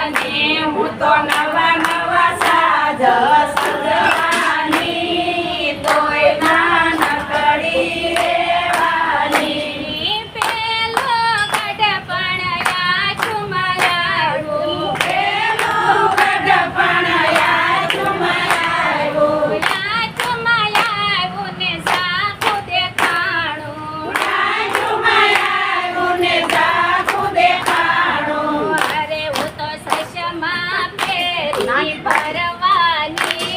હું તો નવા નવા સાજ સજવાની તોય નાનકડી રહેવાની પેલો ગઢપણ યાચુમાયાવું પેલો ગઢપણ યાચુમાયાવું યાચુમાયાવું ને સાખું દેખાણું યાચુમાયાવું ને સાખું દેખાણું અરે હું તો સસમા ફેરી ભરવાની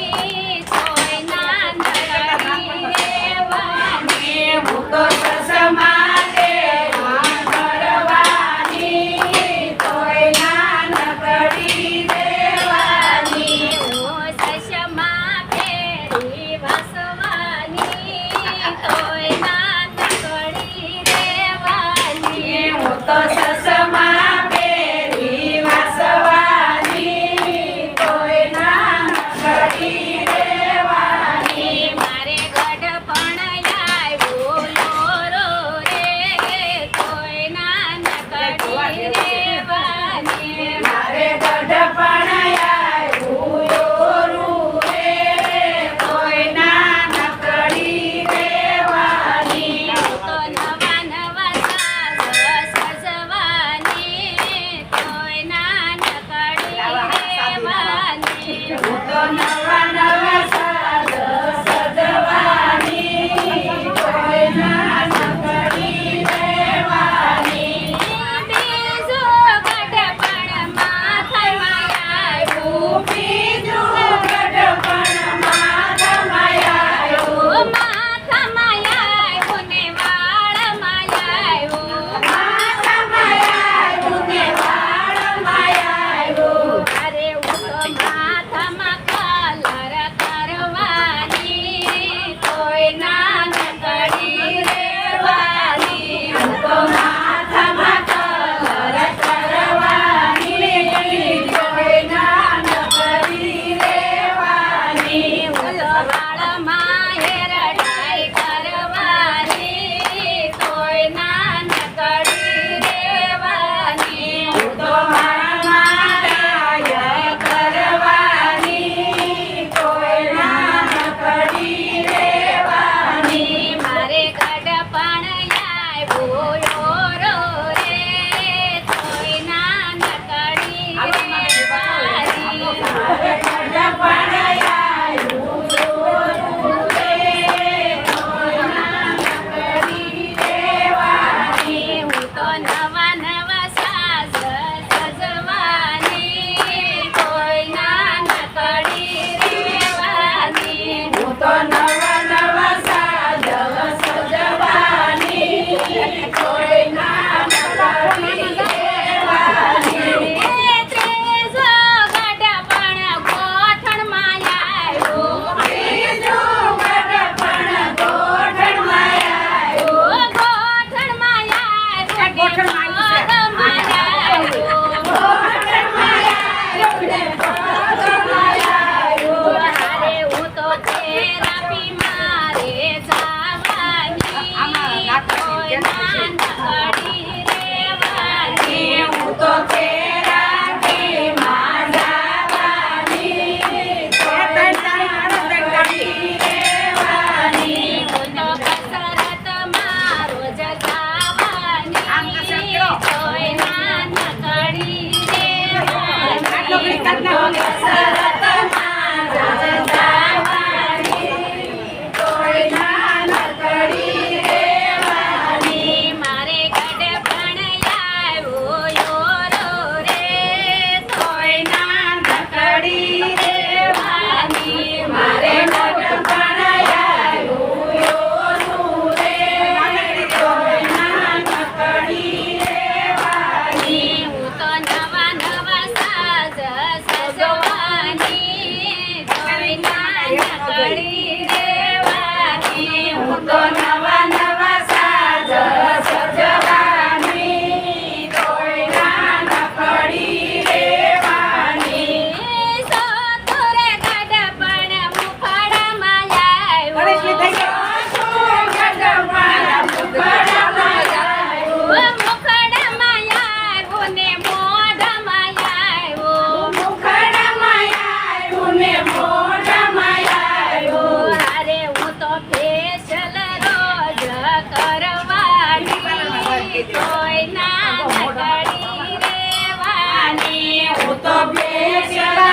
તો પેશનનો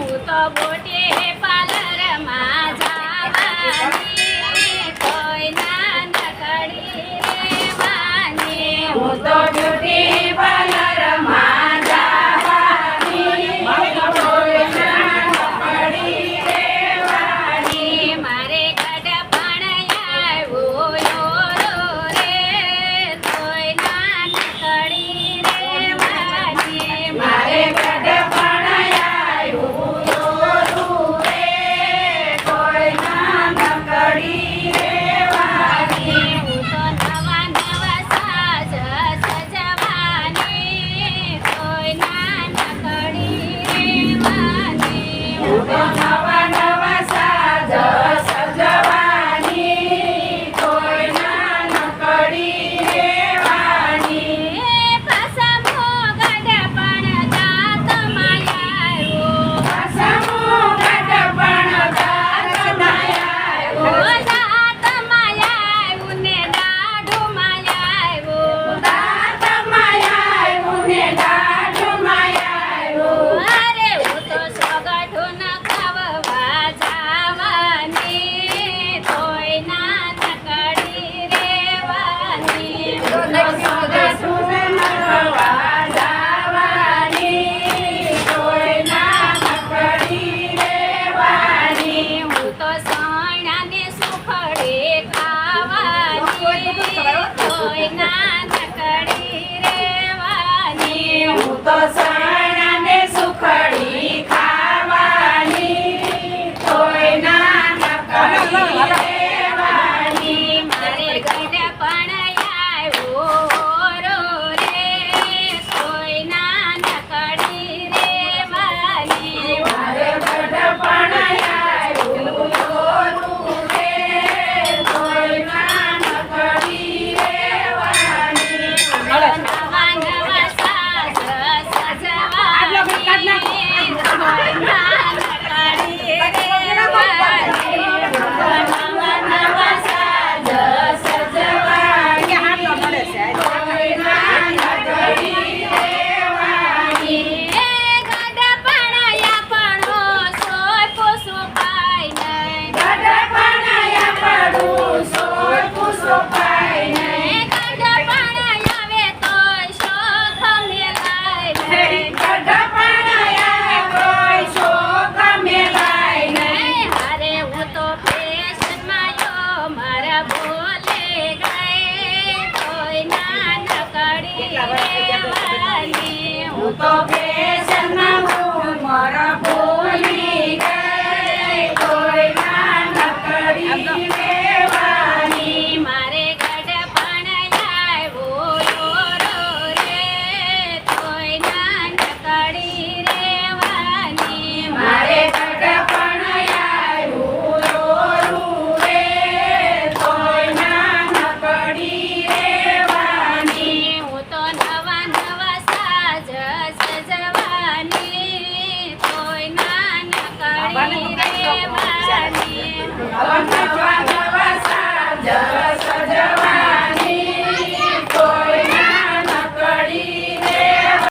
હું તો બોટે પાર્લરમાં જવાની કોઈ ના નકડી રેવાની હું તો બ્યુટી પાર્લરમાં જવાની પડી રેવાની મારે ગડપણ આવ્યો યોરો રે તોય ના નકડી રેવાની મારે ગડપણ આવ્યું યોરું રે કોઈ ના નકડી રેવાની હું તો નવા નવા સાજ સજવાની તોય ના નકડી રેવાની હું તો નવા નવા સાજ સજવાની કોઈ ના નકડી રેવાની પાસમો ગડપણ જાત માયા સમૂહ ગડપણ દાતમાયા ઓ જાત માયા ને દાઢુ માયા દાતમાયા ને દાઢમાયા અરે હું તો સગઠો ન ખાવા જાવાની તોય ના નકડી રેવાની હું તો સણાને સુખડે ખાવાની તોય ના નકડી રેવાની સુખડી ખાવાની તોય ના નકડી રેવાની મારે ગડપણ આવ્યો રો રે તોય ના નકડી રેવાની મારે ગડપણ આવ્યું યોરું રે તોય ના નકડી રેવાની નવા નવા સાજ સજવાની તોય ના નકડી રેવાની નવા નવા સાજ સજવાની તોય ના નકડી રેવાની ગડપણ આપણો સોય પોસો પાય નહીં ગડપણ પડું સોય પૂસો પાય નહીં ગડપણ આવે તો શોખ મેલાય નહીં ગડપણ આવે કોઈ શોખ મેલાય નહીં અરે હું તો ફેશનમાં યો મારા બોલે ગઈ કોઈ ના નકડી રેવાની હું તો ફેશનમાં હું મારા ભૂલી ગઈ કોઈ ના નકડી રેવાની મારે ગડપણ આવ્યો યોરો રે તોય ના નકડી રેવાની મારે ગડપણ આવ્યું યોરું રે તોય ના નકડી રેવાની હું તો નવા નવા સાજ સજવાની તોય ના નકડી રેવાની નવા નવા સાજ